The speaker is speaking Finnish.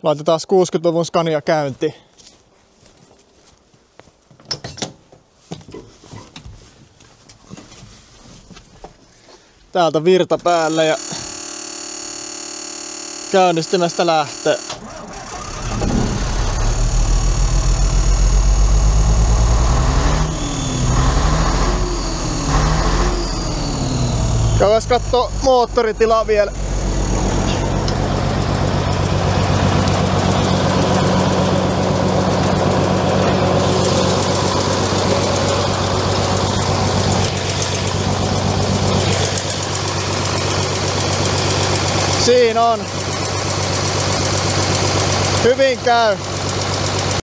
Laitetaan 60-luvun Scania käyntiin. Täältä virta päälle ja käynnistimestä lähtee. Käydään kattoo moottoritilaa vielä. Siinä on. Hyvin käy.